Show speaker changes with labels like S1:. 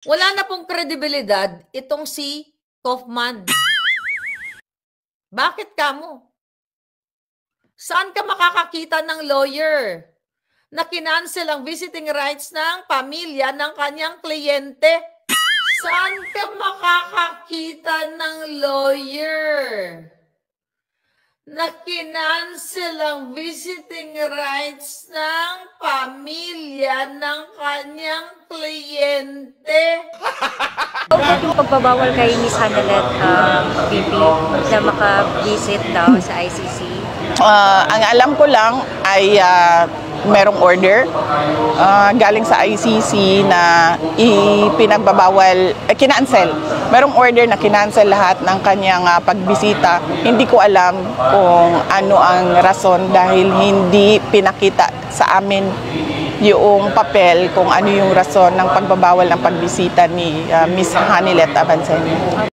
S1: Wala na pong kredibilidad itong si Kaufman. Bakit kamo? Saan ka makakakita ng lawyer na kinancel ang visiting rights ng pamilya ng kanyang kliyente? Saan ka makakakita ng lawyer na kinancel ang visiting rights ng pamilya ng kanyang kliyente?
S2: Bakit yung pagbabawal kay Miss Hanelet VP na maka-visit daw sa ICC?
S3: Ang alam ko lang ay merong order galing sa ICC na ipinagbabawal, kinancel. Merong order na kinancel lahat ng kanyang pagbisita. Hindi ko alam kung ano ang rason dahil hindi pinakita sa amin yung papel kung ano yung rason ng pagbabawal ng pagbisita ni Miss Hanelet Abanceño.